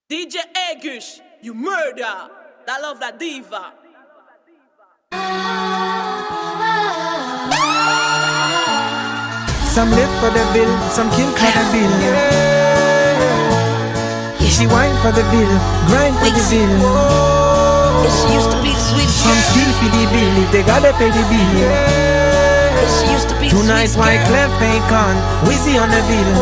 DJ Agus, you murder. That love that diva. Some live for the bill, some kill for the bill. Yeah. She whine for the bill, grind for the bill. She used to be sweet. Some steal for the bill if they gotta pay the bill. Yeah. She used to be Tonight sweet. white Clef ain't con, Wizzy on the bill.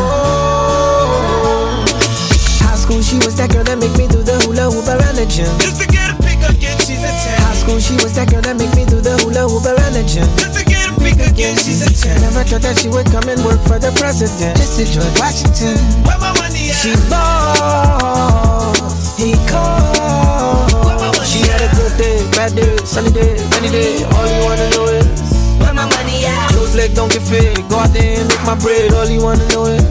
High school she was that girl that make me do the hula hoop around the gym. Just to get a pick again, she's a 10. High school she was that girl that make me do the hula hoop around the gym. Just to get a pick again, she's a 10. Never thought that she would come and work for the president. Mr. George Washington. Where my money at? She ball, he called. She had a good day, bad day, sunny day, rainy day. All you wanna know is Where my money at? close leg don't get fit. Go out there and make my bread. All you wanna know is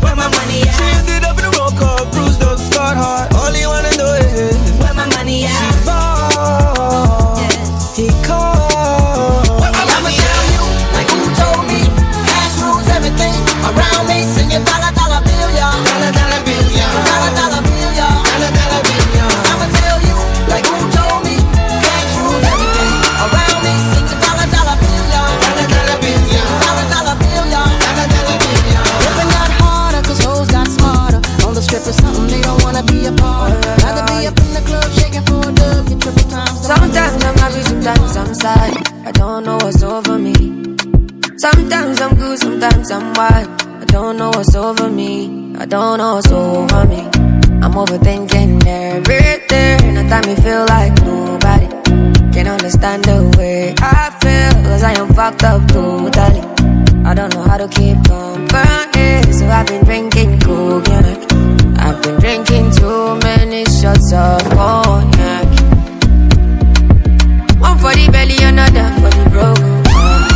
Where my money she at? ended up in a roll call, bruised up, scarred hard. All you wanna know is Where my money she at? ball, he called. I'ma tell you, like who told me, cash rules everything around me. Sing your dollar bill, y'all. Dollar bill, y'all. Dollar bill, y'all. Dollar bill, y'all. I'ma tell you, like who told me, cash rules everything around me. Sing your dollar bill, y'all. Dollar bill, y'all. Dollar bill, y'all. Dollar bill, y'all. Living got harder, cause hoes got smarter. On the strip is something they don't wanna be a part of. Rather be up in the club shaking for a dub, get triple times. Sometimes I'm happy, sometimes I'm sad. I don't know what's over me. Sometimes I'm good, sometimes I'm wild. I don't know what's over me. I don't know what's over me. I'm overthinking everything. At times me feel like nobody can understand the way I feel, cause I am fucked up totally. I don't know how to keep company, so I've been drinking cognac. I've been drinking too many shots of cognac. One for the belly, another for the broken heart.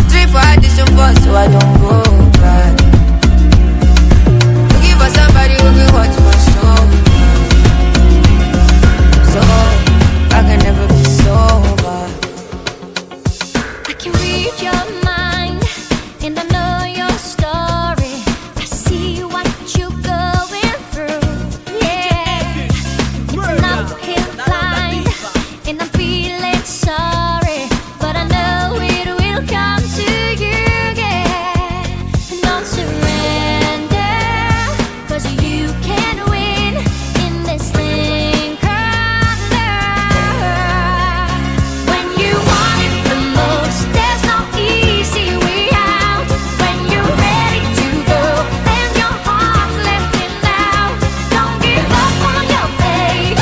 3 for addition 4, so I don't go back. Looking for somebody who can watch my show, so I can never be sober. I can read your mind, and I know your story. I see what you're going through. Yeah, it's an uphill climb, and I'm feeling sorry, but I know it will come to you. Yeah, and don't surrender, 'cause you can win in this thing called love. When you want it the most, there's no easy way out. When you're ready to go, and your heart's lifting loud, don't give up on your faith.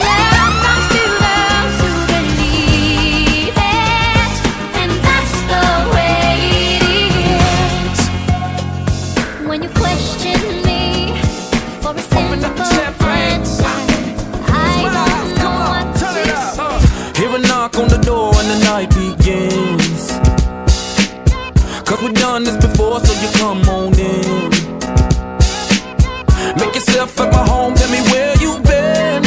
Love comes to those who believe it, and that's the way it is. When you question me for a simple answer, I don't know what to say. Hear a knock on the door and the night begins. 'Cause we've done this before, so you come on in. Make yourself at my home, tell me where you've been.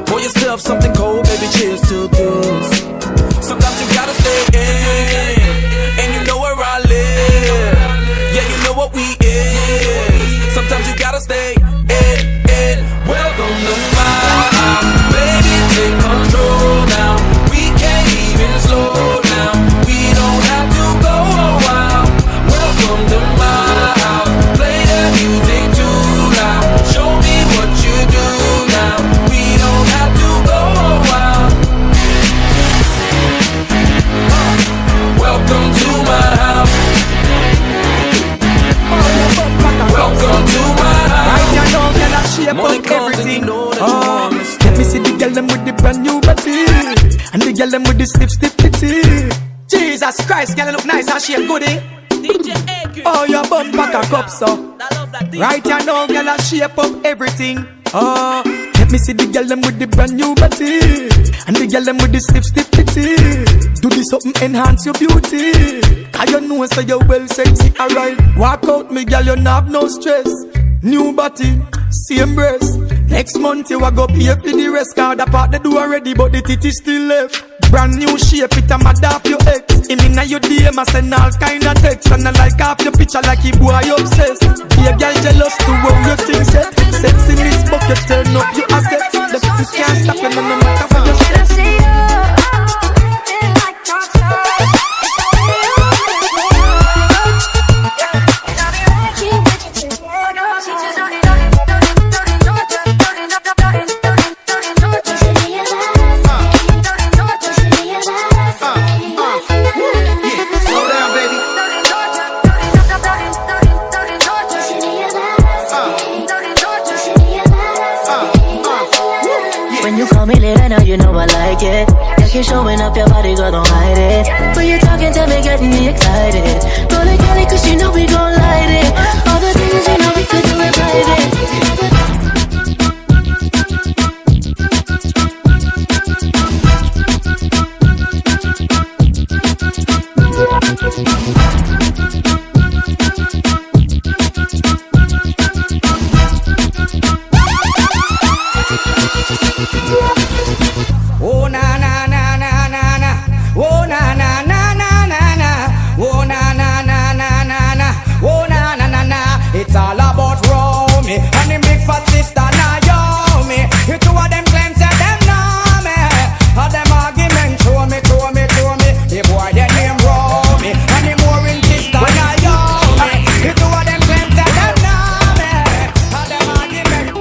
Pour yourself something cold, baby, cheers to this. Sometimes you gotta stay in, and you know where I live. Yeah, you know what we is. Sometimes you gotta stay in. Welcome to my house, baby, take control now. We can't even slow down. We don't have to go a while. Welcome to my house, play the music too loud. Show me what you do now. We don't have to go a while. Welcome to my house. Welcome to my house. Right now, no girl a shape Money up comes and everything. you know that you want me Let me see the girl them with the brand new body, and the girl them with the stiff titty. Jesus Christ, girl look nice and shape goodie. DJ Agus. Oh, your bum pack a cup so. That love that diva. Right now, no girl a shape up everything. Let me see the girl them with the brand new body, and the girl them with the stiff titty. Do this something enhance your beauty, 'cause you know so you well sexy, alright. Walk out me girl, you not have no stress. New body, same breast. Next month you a go pay for the rest, 'cause the part they do already, but the titty still left. Brand new shape, it a mad off your ex. Him inna your DM, I send all kind of text. And I like half your picture like he boy obsessed. Be a girl jealous to how you think set. Sex in this bucket, turn up your assets. The you can't stop you, no matter what you say. You know I like it. Yeah, keep showing up your body, girl, don't hide it. When you talking to me, getting me excited. Roll it, girl, cause you know we gon' light it. All the things you know we could do it Oh na na na na na na. Oh na na na na na na. Oh na na na na na na. Oh na na na na. It's all about Romy and the big fat sister Naomi. You two of them claims that them know me. All them arguments show me. The boy that name Romy and the more in sister Naomi. You two of them claims that them know me. All them arguments.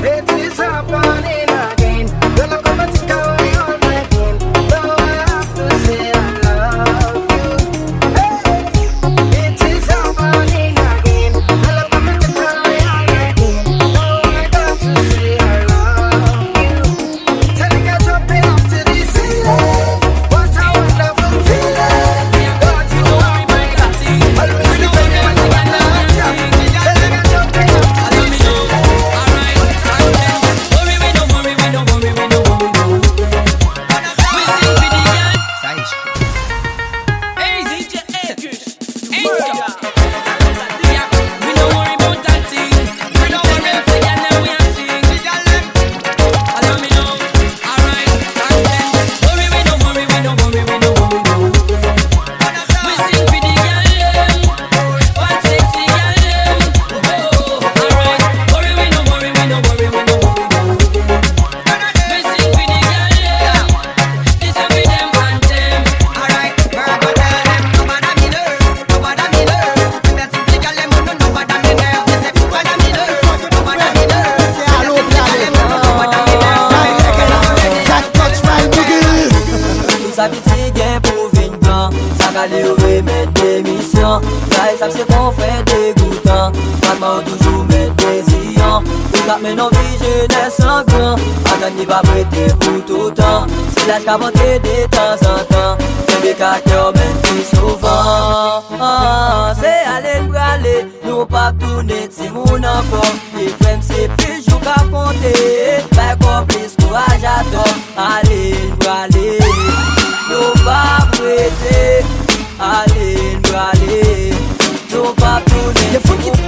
It is happening again. Gonna come and take away all my pain. Though I have to say I love you. Hey, it is happening again. Gonna come and take away all my pain. Though I got to say I love you. Telling you jumping up to the ceiling. What a wonderful feeling. Don't you worry about that. Always be ready when you want to jump. Telling you jumping up to the ceiling. Sa piti gen pou vin blan, sa gale ou remet demisyon. Gay sa se kon fè degoutan, patman ou toujou met deziyan. Ou kap menon vi jeunesse sanglan, a gagni pa prete pou toutan. Si laj ka vante de tan an tan, bebe kakyo men pi souvan. Se ale l'brale, nou pa tourne ti moun ankon. Li frem se plis jou ka konte, bay komplis kouaj aton. Ale l'brale, nou pa prete, ale l'brale, nou pa tourne ti moun.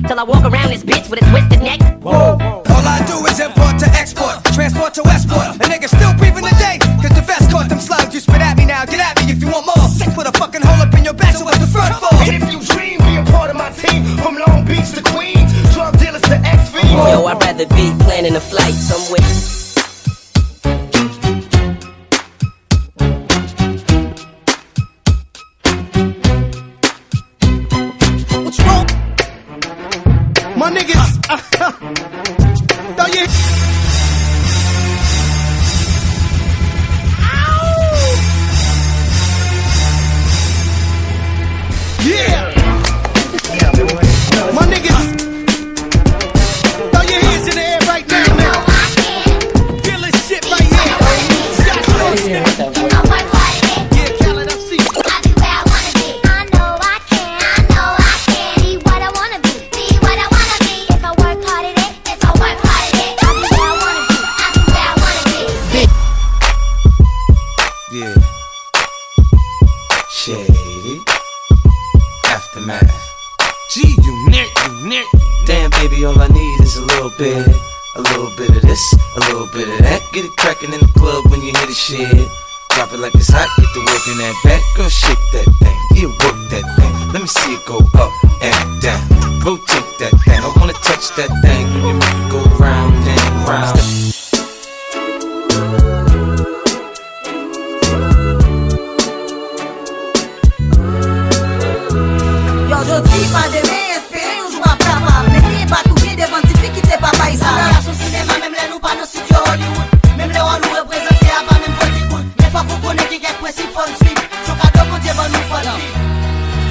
Till I walk around this bitch with a twisted neck. Whoa. All I do is import to export, transport to export. A nigga still breathing today, cause the vest caught them slugs. You spit at me now, get at me if you want more. Sick with a fucking hole up in your back, so what's the front for? And if you dream, be a part of my team. From Long Beach to Queens, drug dealers to X-Fiends. Yo, I'd rather be planning a flight somewhere. My niggas bit. A little bit of this, a little bit of that. Get it crackin' in the club when you hear the shit. Drop it like it's hot, get the work in that back. Girl, shake that thing, yeah, work that thing. Let me see it go up and down. Rotate that thing, I wanna touch that thing. When you make it go round and round. Yo, jodi, pa deme, espere yon jou ap kapab. Mene pa touye devan ti fi ki te papa isa. Son cinéma, même les nous pas dans studio Hollywood. Même les on nous représente à pas même faut écoute. Mais faut qu'on connaisse qui est principe fun suite. Son cadeau mon Dieu bon nous fun.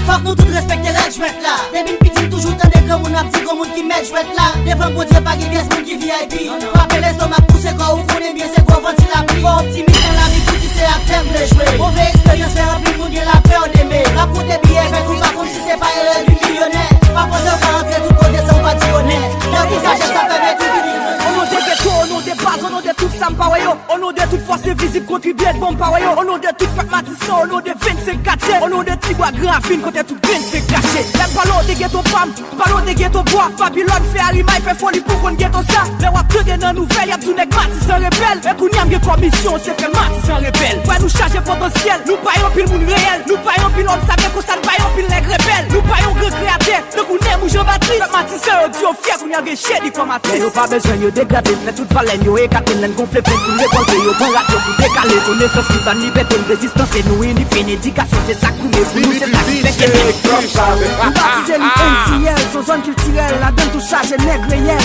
Faut que nous tous respecter règles jouet là. Depuis petit toujours tant des grands moun a petit gros moun qui met jouet là. Devant bon Dieu pas qui pièce moun qui VIP. Frappe l'estomac pousser quand on connaît bien c'est quoi venti la pluie. Faut optimiser la vie tout c'est à terme de jouer. Mauvaise expérience fait remplir moun la peur d'aimer. La pour des billets mais tout pas comme si c'est pas elle du millionnaire. Pas pour ça rentrer tout côté sans pas dire honnête. Là pour ça ça permet tout vivre. Au nom des ghettos, au nom des bases, au nom de tout Sampawayo, au nom de toute force visible contribuer à bon Pawayo, au nom de tout peuple Matisson, au nom de 25 quartiers, au nom de Tigua Grafine, côté tout 25 cachets. Même pas de ghetto femme, pas de ghetto bois, Babylone fait alima, il fait folie pour qu'on ghetto ça. Mais on a que dans nouvelles, y'a tout nèg Matisson rebelle. Et qu'on y a comme mission, c'est fait Matisson rebelle. Ouais, nous changer potentiel, nous paillons pile moun réel, nous paillons pile on savait qu'on s'en paillons pile nèg rebelle. Nous paillons grand créateur, donc on aime Jean-Baptiste. Matisson, on dit au fier qu'on y a des chéris comme Matisson. Pas besoin de dégrader, mais toute valeur, yo et Catherine, gonfler plein pour récolter, yo pour rater, pour décaler, ton naissance, qui va liberté, une résistance, et nous, une éducation, c'est ça qu'on est, nous, c'est ça qui fait qu'elle est nous baptisons l'INCL, son zone culturelle, la donne tout chargé, nègre réel.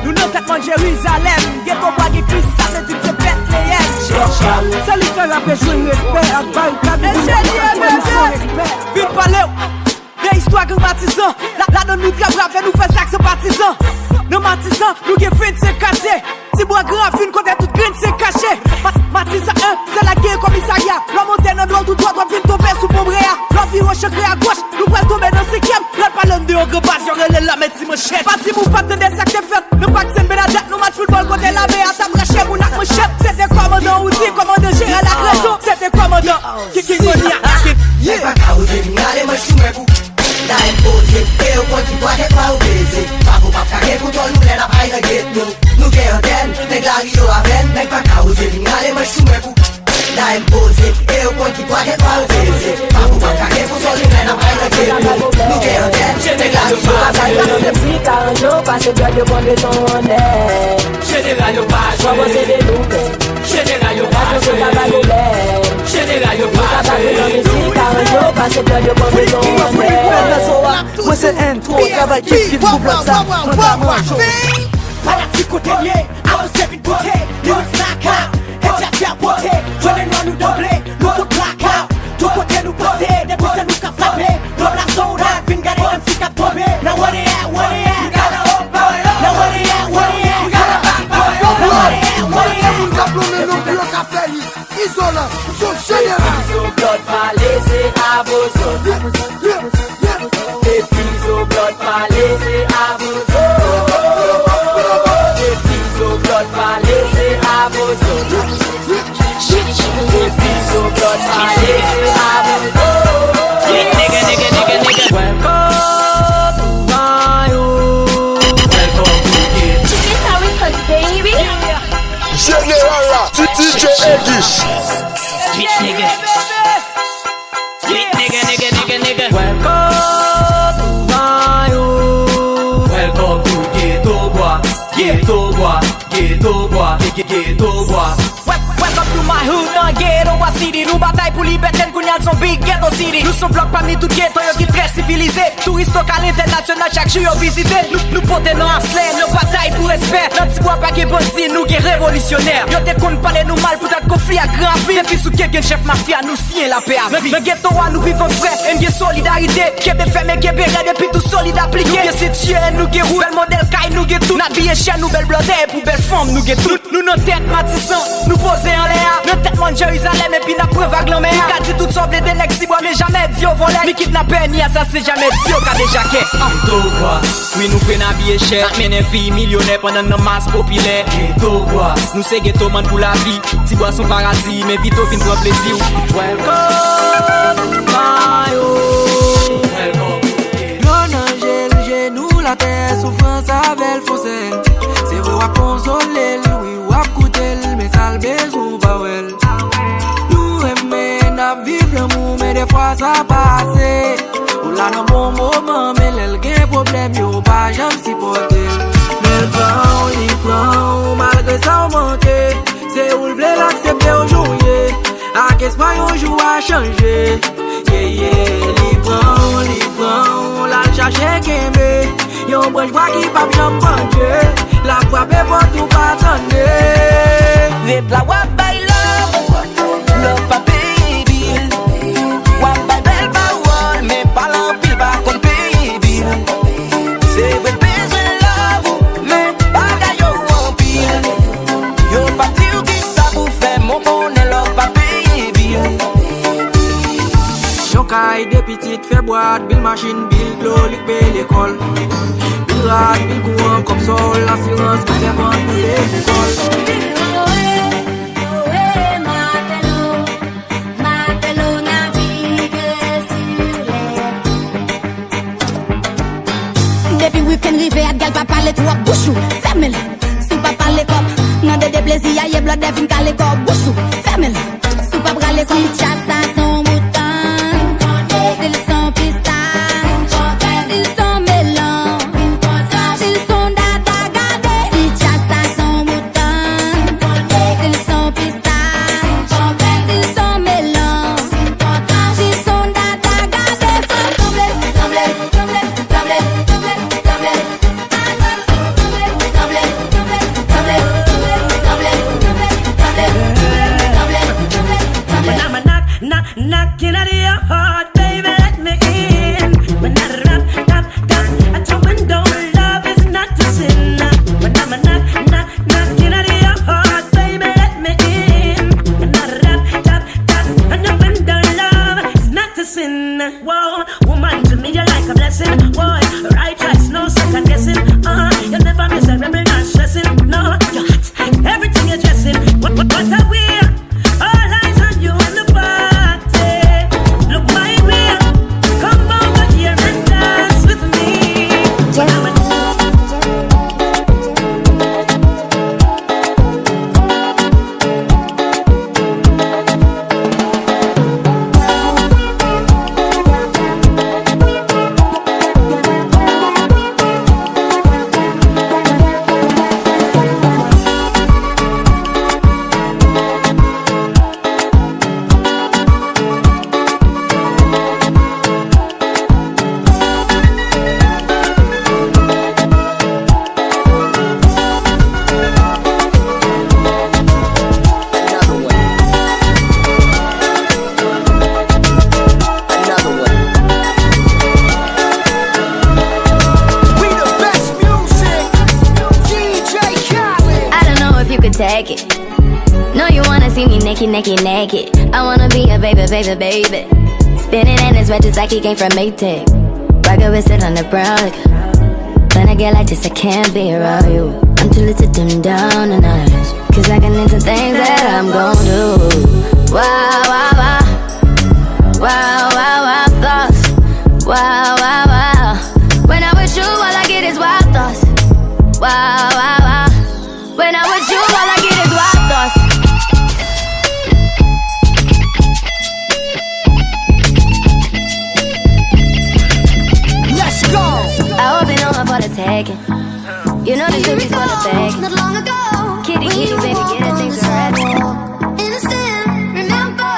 Nous nous traitement Jérusalem, ghetto pas de Christ, ça c'est tout, c'est Bethléem. C'est l'histoire, la paix, jouer le respect, à barricade, vite parler. Des histoires que Matisson, là dans nous grave nous fait ça que c'est partisan. Nous Matisson, nous qui fait c'est caché. Si bois grave une côté toute green c'est caché. Matisson 1, c'est la guerre commissariat. L'homme monte dans l'autre droit, on vient tomber sous Pombréa. L'homme vient rechercher à gauche, nous pouvons tomber dans 5e. Là pas l'homme de occupation, elle est là, mais si mon chef. Pas si vous pas de ça que fait. Nous pas que c'est une Benadette, nous match football côté la mer. Ça me rachète, mon mon chef. C'était commandant outil, commandant gérer l'agression. C'était commandant qui monia. Yeah, pas qu'à oser, allez, moi je suis mes coups. Da imposer, eu continuar é pra obedecer. Pago pra ficar com todo mundo na praia da gueto. No que eu tenho, nem claro eu a vendo. Nem pra cá, os eliminarem, mas sumeco. Da imposer, eu continuar é pra obedecer. Pago pra ficar com todo mundo na praia da gueto. No que eu tenho, nem claro eu a vendo. Se arranjou pra ser pior de bom de tom né. General eu baixo, Só você de nunca. General eu baixo, Trabalho bem. General eu Se arranjou pra ser pior de bom de tom né. Moi c'est N, trop travail qui vous bloque ça. Para psychotelier, avance vite beauté. Nous snack out, et j'ai fait beauté. Je les noms nous doubler, nous tout black out. Tout côté nous passer, des pouces nous qu'a frappé. Comme la zone, puis une galère comme si qu'a tombé. Now what it at, what it at? Gotta hold power. Now what it at, what it at? Gotta back power. Now what it at, what it at? Diplômé non plus au café, isolant, son général. Au blood pas laisser à vos autres. Les filles au blood pas laisser à vos autres. Les filles au blood pas laisser à vos autres. Les filles au blood pas laisser à vos autres. nigga. Welcome to my home. Welcome to it. This is how it cuts, baby. General DJ Eddish. Street nigga. Street nigga. Welcome to my home. Welcome to Ghetto Boy. Ghetto Boy. Ghetto Boy. Ghetto Boy. Welcome to my hood, dans ghetto city. Nous bataille pour liberté, nous sommes big ghetto city. Nous sommes blocs parmi tout ghetto, qui très civilisé. Touristes local international, chaque jour visité. Nous portons nos aslets, nos batailles pour respect. Notre petit bois pas qui bandit, nous qui révolutionnaires. Yo te compte parler nous mal pour notre conflit à grand ville. Et puis sous quelqu'un chef mafia, nous signe la paix à vie. Le ghetto nous vivons frais, une bien solidarité. Québec fermé, Québec depuis tout solide appliqué. Nous c'est tuer, nous qui roule, bel modèle caille, nous qui tout. N'habillé chez nous, belle blondet, pour belle forme, nous qui tout. Nous nos têtes Matisson, nous poser en l'air. Notre tête mon Jérusalem et puis n'a preuve agglomérée. Qu'a dit tout sauf les dénègres si bois mais jamais dit au volet. Ni kidnappé ni assassin jamais dit au cas des jaquets. Ghetto Boy. Oui nous prenons habillé cher. Mais les filles millionnaires pendant nos masses populaires. Ghetto Boy. Nous c'est ghetto man pour la vie. Si bois son paradis mais vite au fin pour plaisir. Welcome to my home. Welcome to Non, non, j'ai nous la terre, souffrance avec foncel. C'est vrai wap console, oui wap koute, mais ça le besoin pas well. Nous aimer, n'a vivre l'amour, mais des fois ça passe. Ou là dans bon moment, mais l'elle gagne problème, yo pas jamais supporter. Mais le plan, malgré ça on manque. C'est où le blé l'accepter aujourd'hui. A qu'est-ce qu'on joue à changer. Libran, la chercher qu'aimer. Yon branche bois qui pas bien manger. La frappe est pour tout pas attendre. Vip la wap by love pa paye bill. Wap by belle parole, mais pas l'empile pas qu'on paye bill. C'est vrai besoin love, mais bagay yo en pile. Yo pas dire qui ça vous fait, mon bonnet love pa paye bill. Yon caille des petites fait boîte, bill machine, bill glorique, bill l'école. Bill rad, bill courant comme sol, l'assurance, bill servant, bill l'école. Depuis week-end rivé, gal pas parler trop bouchou. Fermez-le, si pas parler comme. Non de déplaisir, y'a blood devine calé comme bouchou. Fermez-le, si pas braler comme chasse à son mouton. S'ils sont pistaches, s'ils sont mélanges, s'ils sont data gardés. Si chasse à son mouton, s'ils sont pistaches, s'ils sont mélanges, s'ils sont data gardés. Knocking at your heart, baby, let me in. When I rap, at your window, love is not a sin. When I'm knocking at your heart, baby, let me in. When I rap, at your window, love is not a sin. Whoa, woman, to me you're like a blessing. Boy, right choice, no second guessing. You never miss a rebel, not stressing. No, you're hot, everything you're dressing. What are we? All eyes on you in the bar. Take it. No, you wanna see me naked. I wanna be a baby. Spinning in his red just like he came from Maytag. Rocket with it on the brown like. When I get like this, I can't be around you. I'm too little to dim down the night. Cause I can into things that I'm gon' do. Wow, thoughts. Wow. When I'm with you, all I get is wild thoughts. Wow. When I'm with you, all I get is wild thoughts. Let's go. I hope you know I'm for the taking. You know this baby's for the bag. Not long ago, Kitty, baby, get her things ready. Innocent, remember,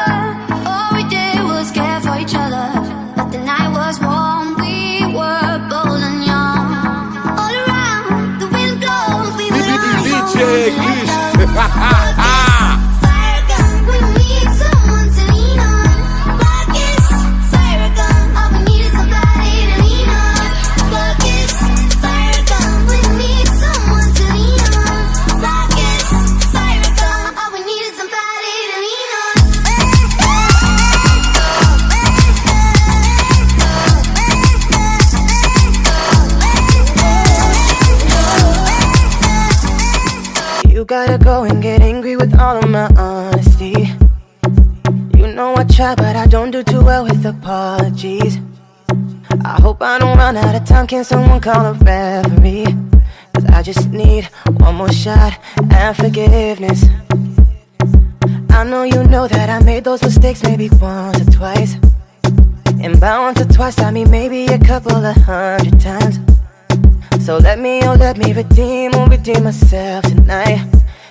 all we did was care for each other. But the night was warm, we were bold and young. All around, the wind blows, we were on DJ English. You gotta go and get angry with all of my honesty. You know I try, but I don't do too well with apologies. I hope I don't run out of time. Can someone call a referee? Cause I just need one more shot and forgiveness. I know you know that I made those mistakes maybe once or twice. And by once or twice I mean maybe a couple of 100 times. So let me redeem myself tonight.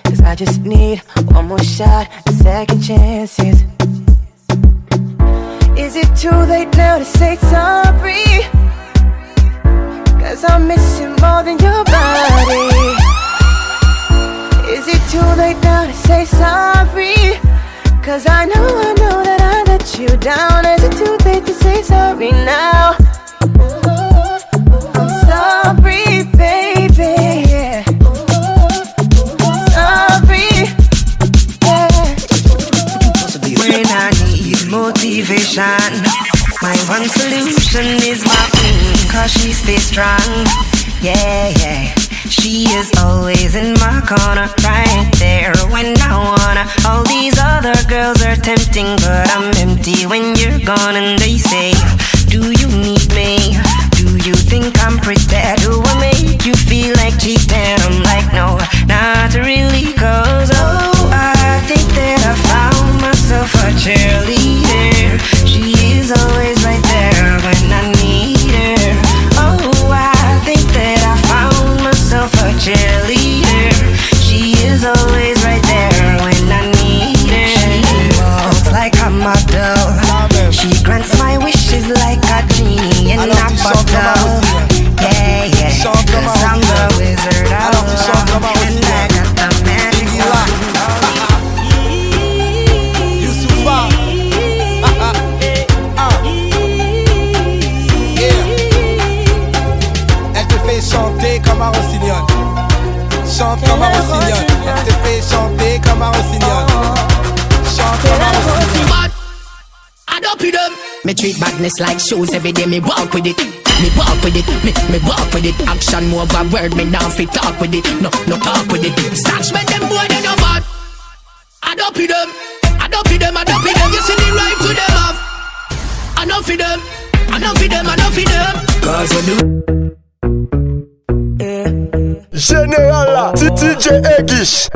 Cause I just need one more shot and second chances. Is it too late now to say sorry? Cause I'm missing more than your body. Is it too late now to say sorry? Cause I know that I let you down. Is it too late to say sorry now? I'm sorry, baby, yeah. Sorry, yeah. When I need motivation, my one solution is my queen, cause she stays strong, yeah, yeah. She is always in my corner, right there when I wanna. All these other girls are tempting, but I'm empty when you're gone. And they say, do you need me? Do you think I'm pretty? Do I make you feel like cheating? I'm like, no, not really, cause oh, I think that I found myself a cheerleader. She is always right there when I need her. Oh, I think that I found myself a cheerleader. She is always right there when I need her. She walks like a model. She grants my wishes like a genie in a bottle. Yeah, yeah, cause I'm the wizard of love, and I got the magic wand. Youssoufa. Elle te fait chanter comme un rossignol. Chante comme un rossignol. Elle te fait chanter comme un rossignol. Chante comme un rossignol. I don't put them. Me treat badness like shoes every day. Me walk with it. Me walk with it. Me walk with it. Action more of a word. Me now fit talk with it. No talk with it. Snatch me them boy they no bad. I don't put them. I don't put them. I don't put them. You see the right to them off. I don't feed them. I don't feed them. I don't feed them. Cause we do. Général DJ Egish.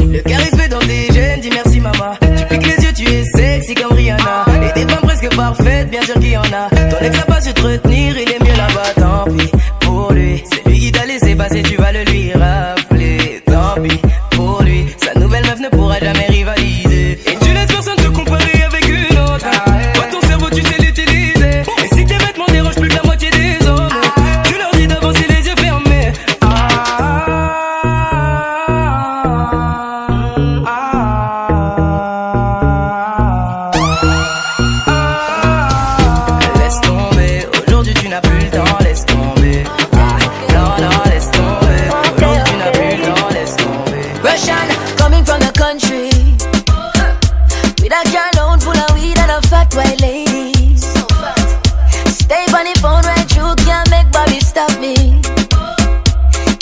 Le charisme est dans tes gènes, dis merci maman. Tu piques les yeux, tu es sexy comme Rihanna. Et des femmes presque parfaites, bien sûr qu'il y en a. Ton ex n'a pas su te retenir, il est mieux là-bas, tant pis pour lui. C'est lui qui t'a laissé passer, tu vas le lui rappeler. Tant pis pour lui, sa nouvelle meuf ne pourra jamais rivaliser. Et tu laisses personne te comparer avec une autre. Toi ton cerveau tu sais l'utiliser. Et si tes vêtements dérangent plus que la moitié des hommes, tu leur dis d'avancer les yeux fermés. Laisse tomber, aujourd'hui tu n'as plus le temps, laisse tomber. Non, laisse tomber, aujourd'hui tu n'as plus le temps, laisse tomber. Russian, coming from the country, with a car load full of weed and a fat white lady. Stay on the phone right through, can't make Bobby stop me.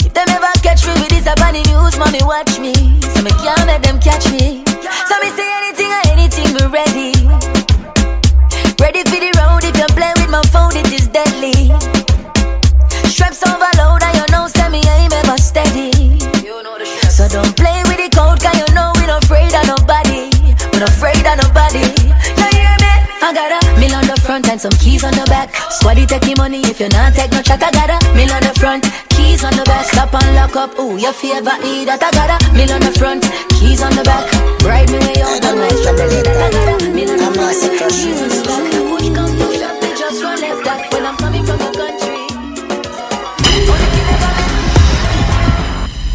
If them ever catch me with this up on the news, mommy watch me. So me can't make them catch me. So me say anything or anything, be ready. Ready for the road, if you play with my phone, it is deadly. Straps overload, and you know, say me aim ever steady. So don't play with the code, cause you know we not afraid of nobody. We not afraid of nobody. You hear me? I got a mill on the front and some keys on the back. Squaddy take your money if you not take no chat. I got a mill on the front, keys on the back. Stop and lock up, ooh, your favorite eat that. I got a mill on the front, keys on the back. Bribe me way out on my strategy that I got a mill on the front, keys on the back. Push come push up, they just run left that when I'm coming from the country.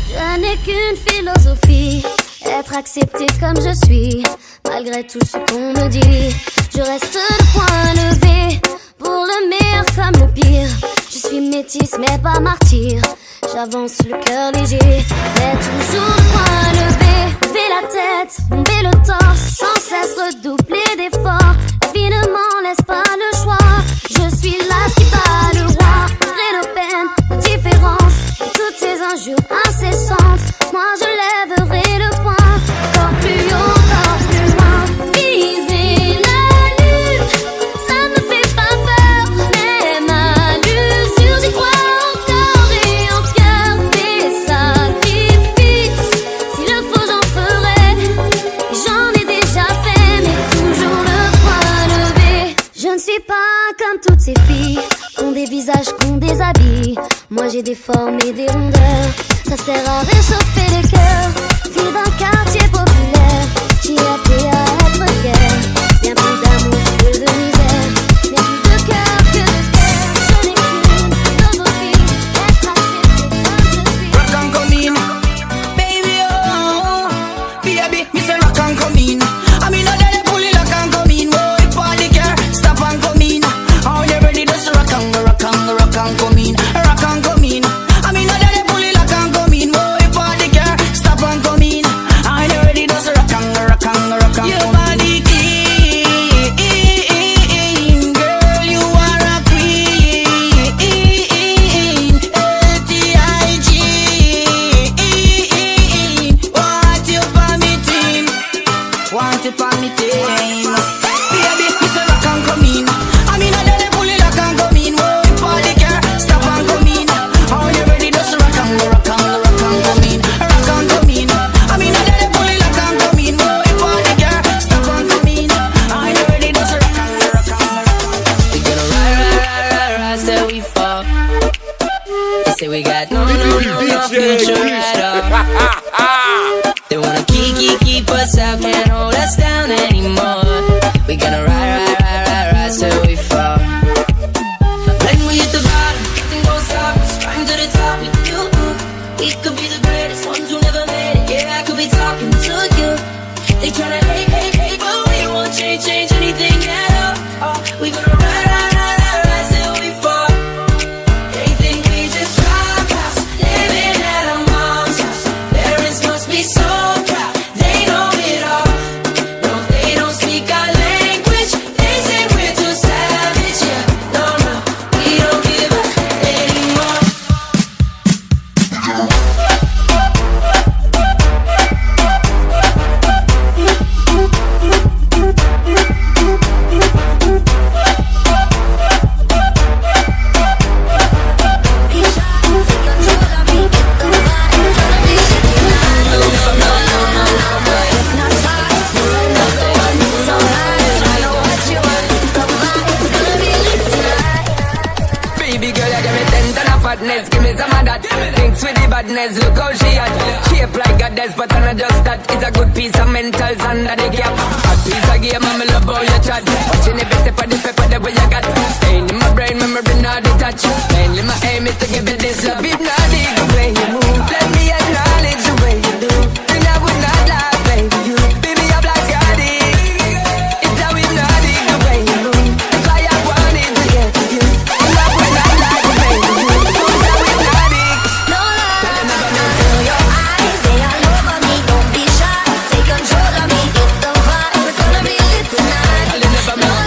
Je n'ai qu'une philosophie, être accepté comme je suis, malgré tout ce qu'on me dit. Je reste le point levé, pour le meilleur comme le pire. Je suis métisse mais pas martyr, j'avance le cœur léger, mais toujours le point levé. Lever la tête, bomber le torse, sans cesse redoubler d'efforts. La vie ne m'en laisse pas le choix, je suis là si pas le roi. Malgré nos peines, nos différences, et toutes ces injures incessantes, moi je lèverai le poing, encore plus haut, encore plus loin. Viser la lune. midi fort, midi rondeur. Ça sert à réchauffer les cœurs. Vie d'un quartier populaire, j'ai appris à être fier. Bien plus d'amour que de misère, bien plus de cœur que de terre. Ce n'est qu'une philosophie, être accepté comme je suis. Rock and come in, baby oh, baby, me say rock and come in. I mean no that pull it rock and come in. Oh, if all the car stop and come in. Oh, you ready to rock and come in, rock and come in. I mean no that pull it rock and come in. Oh, if all the car stop and come in. Oh, you ready to rock and come in. Your body clean, girl, you are a queen. L-T-I-G, want you for me team, want you for me team. Baby, it's a rock and come in. I mean, I let it pull it rock and come in. Whoa, if all the car stop and come in. Oh, you ready to rock and come in, rock and come in. I mean, I let it pull it rock and come in. Whoa, if all the car stop and come in. Oh, you ready to rock and We gonna ride till we fall. They say we got no future at all. They wanna keep us out, can't hold us down anymore. We gonna ride till we fall. When we hit the bottom, nothing gon' stop us. Climb to the top with you. We could be the greatest ones who never made it. Yeah, I could be talking to you. They tryna hate, but we won't change anything at all. Oh, we gonna ride till we fall. They think we just rock house, living at our mom's house. Parents must be so proud, they know it all. No, they don't speak our language. They say we're too savage. Yeah, no, we don't give up anymore. Baby girl, you give me 10 ton of fatness. Give me some of that. Thinks with the badness. Look how she at. Shape like a desk, but I'm not just that. It's a good piece of mentals under the cap. A piece of game, I'm love how you chat. Watching every step of the pepper, the way you got. Staying in my brain, memory not detached. Mainly my aim is to give you this love. If not, the way you move. Let me acknowledge the way you do. Then I would not lie, baby. You, baby, I'm like Scotty. It's how we know the way you move. That's why I wanted to get to you. And I would not lie, baby. You, it's how we know the. No lie, feel your eyes, they all over me. Don't be shy, take control of me. Get the vibe, it's gonna be lit tonight. No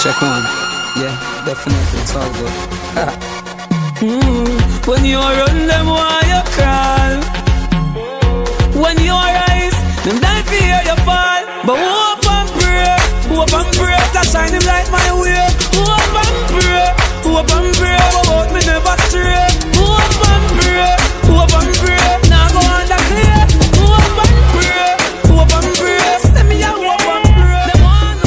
Check one. Yeah, definitely, it's all good. When you run them, why you crawl? When you rise, them die fear you fall. But hope and pray, that shine him like my way. Hope and pray, about me never stray. Hope and pray, now go on the clear. Hope and pray, send me a hope and pray. Them want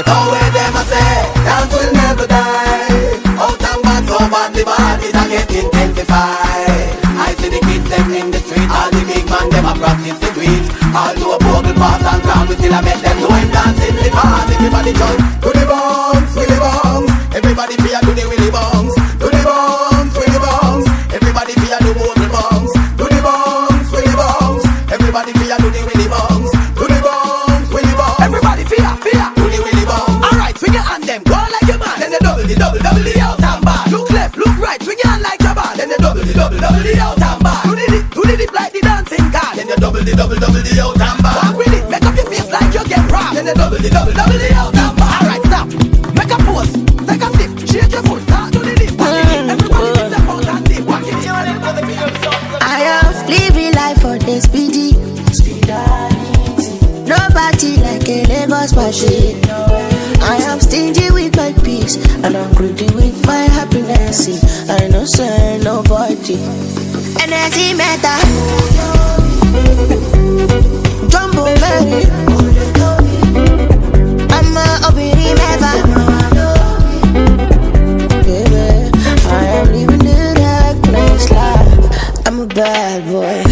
Oh, where them a say, dance will never die. Out and bad, so bad, the bodies are getting intensified. I see the kids them in the street, all the big man them a practice the beat. All do a bogle pass and come, we still a make them know him dancing the bars. Everybody jump to the bounce, Willy bounce. Everybody fear to the Willy bounce, to the bounce, Willy bounce. Everybody fear to bogle bounce, to the bounce, Willy bounce. Everybody fear to the Willy bounce, to the bounce, Willy bounce. Everybody fear. And them go like a man, then they double the out and back. Look left, look right, swing your hand like a band. Then they double the out and back. Do the dip like the dancing card. Then they double the out and back. Walk with it, make up your face like you get robbed. Then they double the out and back. Alright, stop, make a pose, take a step, shake your foot, start to the dip. Everybody dip the out and dip. Walk it, I am living life for the speedy. Nobody like a Lagos party. I am stingy with my peace, and I'm greedy with my happiness. I know say nobody. Energy matter. Jumbo Mary. I'm a obedient never. Baby, I am living the dark place life. I'm a bad boy.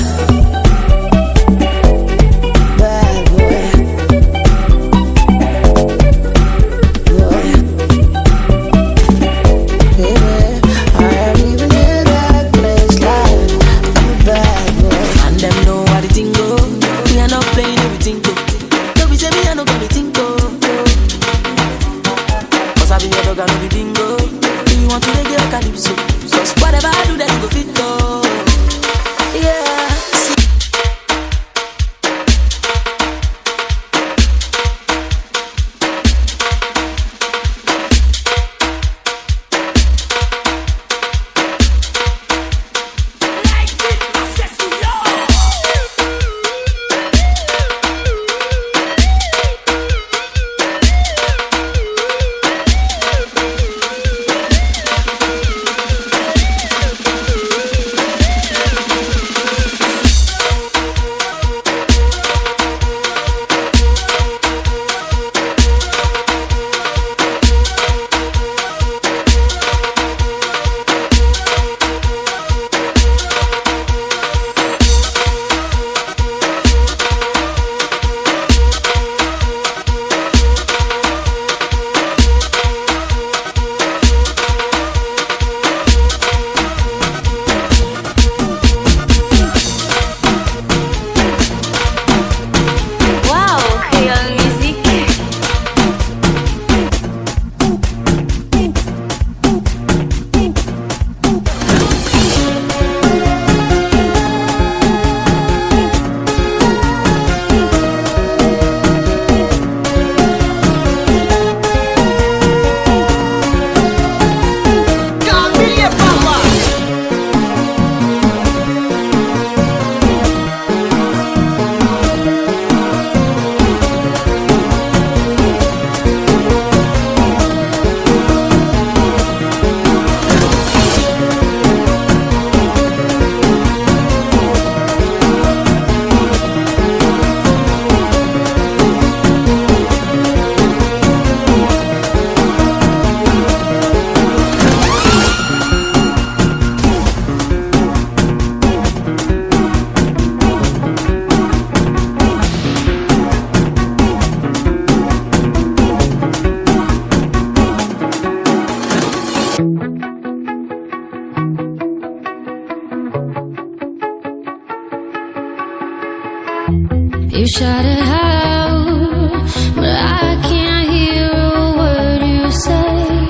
You shout it out, but I can't hear a word you say.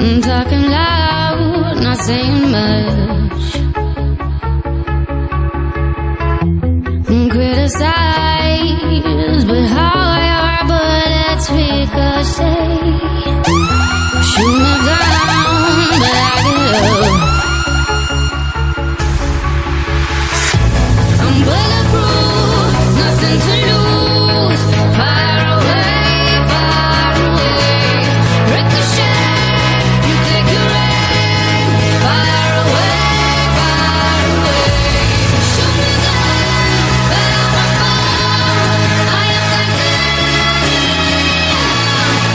I'm talking loud, not saying much. Criticize, but how your bullets ricochet. Shoot me down, but I get up. I'm bulletproof, nothing to lose. Far away, ricochet. You take your aim. Far away, shoot me down, but I won't fall. I am titanium.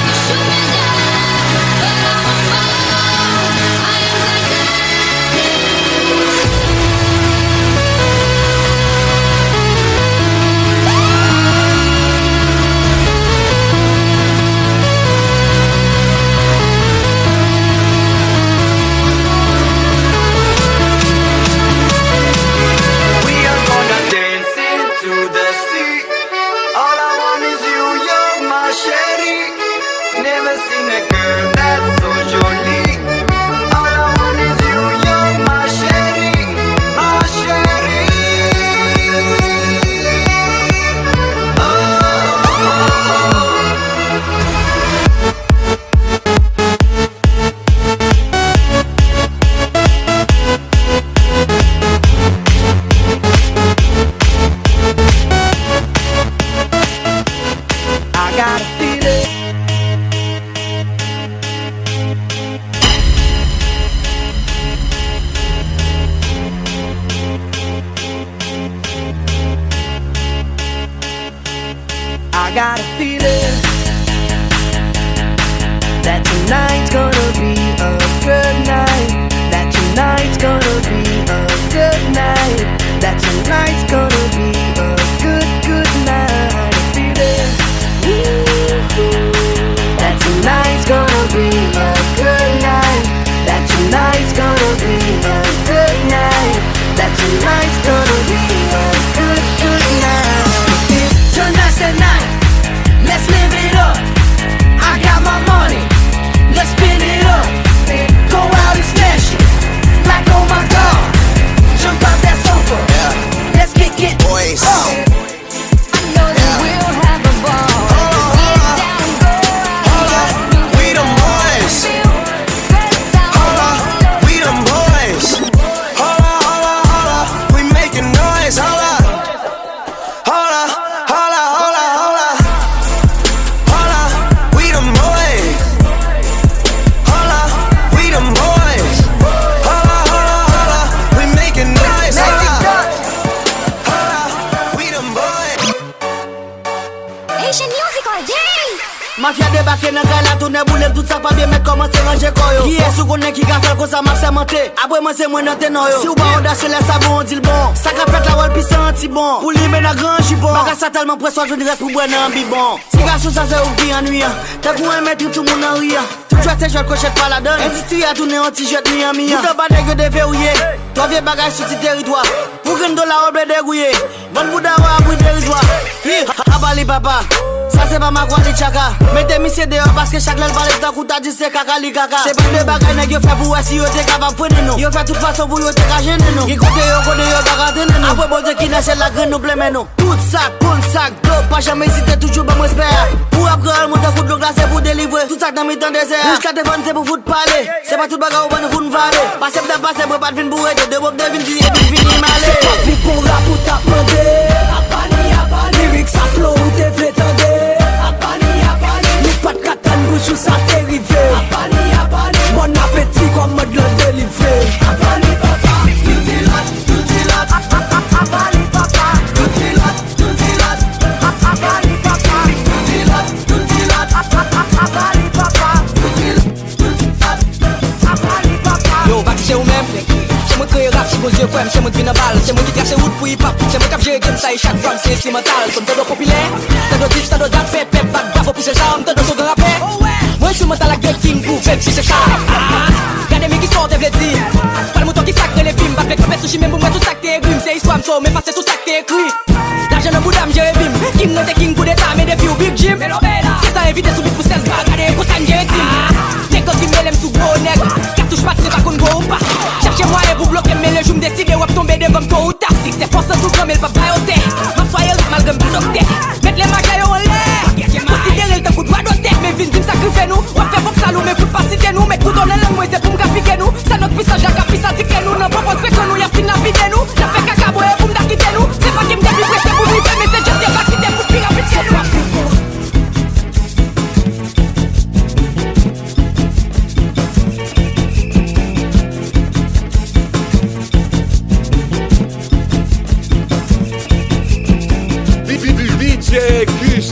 You shoot me down, but I won't fall. I am titanium. We are gonna dance into the sea. All I want is you, you're my sherry. Never seen a girl that's so jolie. All I want is you, you're my sherry, my sherry. I got a feeling. I got a feeling that tonight's gonna be a good night. That tonight's gonna be a good night. That tonight's gonna be a good night. A feeling that tonight's gonna be a good night. That tonight's gonna be a good night. That tonight's gonna be a good night. Tonight's the night. Let's live it up. I got my money. Let's spin it up. Go out and smash it. Like oh my God. Jump out that sofa. Let's kick it. Boys. I know that we'll have a ball. Get down and go out. We them boys. Hold up. We them boys. Hold up, hold up, hold up. We making noise. Hold up. Hold up, hold up, hold up, hold up. Hold up. We them boys. Hold up. We them boys. Hold up, hold up, hold up. We making noise. Hold up. Hold up. We them boys. Asian music all day. Mafia débarqué dans la tourne boule tout ça pas bien mais comment c'est ranger koyo. Qui est sous connaît qui ka faire comme ça m'a sermenté. Après moi c'est moi dans ténor yo. Si ou pas on dash les savon on dit le bon. Ça ka fait la wall puis senti bon. Pour lui mais na grand jupon. Pas ça tellement pression je reste pour boire dans bibon. Si garçon ça c'est ouvri ennuyant. T'as pour un mettre tout le monde en rire. Tout jouer c'est jouer cochette pas la donne. Industrie a tourné en t-shirt Miami. Tout pas nèg de verrouiller. Toi vieux bagage sur ti territoire. Pour $1 au blé dégouillé. Vendre bouda à bruit territoire. Abali papa. Ça c'est pas ma croix de chaka. Mettez monsieur dehors parce que chaque l'elle parle de coup t'as dit c'est caca li caca. C'est pas de bagaille nèg yo fait pour si yo t'es capable prendre nous. Yo fait toute façon pour yo t'es ka gêner nous. Qui côté yo bagarre nous. Après bon qui n'a la graine nous plein nous. Tout sac, pour sac, dope, pas jamais hésiter toujours pas moi espère. Pour après le monde de foot glacé pour délivrer. Tout sac dans mi temps désert. Jusqu'à te vendre c'est pour foot parler. C'est pas tout bagarre au bon pour valer. Passer de passer pour pas de vin bourré de bob de vin du et fini malé. C'est pas plus pour rap pour t'apprendre. Abani, lyrics à flow ou t'es fait tendre. Pas de katane, bouche ou ça dérivé. Bon appétit comme mode le délivré. Abali papa, tout Abali papa, tout Abali papa, Abali papa. Yo, back c'est ou même. C'est moi qui rap, c'est vos yeux poèmes, c'est moi qui vient à balle. C'est moi qui trace route pour hip-hop. C'est moi qui j'ai game ça et chaque femme c'est instrumental. Somme t'as populaire, t'as de disques, t'as de date, fait pep, back, bravo pour ces armes, t'as de son de rappel. Moi je suis mental à Get King pour même si c'est ça. Regardez mes qui sortent des vlétis. Pas le mouton qui sacre les films, back avec le sushi même pour moi tout ça que t'es grim. C'est histoire, mais face c'est tout ça que t'es écrit. vide sou bit pou 16 bag, gade kosan jetim. Nek ki me lem sou gros neg, kartouche patre pa kon go ou pa. Cherche moyen pour bloquer mais le jour me décide wap tomber devant tôt ou tard. Si c'est force tout comme il pa bayote, ma soye malgré badopte. Mettre les magailles en l'air, considérer le temps pour droit doté. Mais vin dim sacrifier nous, on fait pour salou mais pour pas citer nous. Mais tout dans les langues c'est pour m'capiquer nous. Ça notre puissance j'ai capissé tiquer nous. Non propose fait que nous y'a fin la vie de nous. Y'a fait caca boy pour m'daquiter nous. C'est pas qui me dévivre c'est pour vivre mais c'est juste y'a pas quitter pour pire rapide c'est toi. DJ Kush.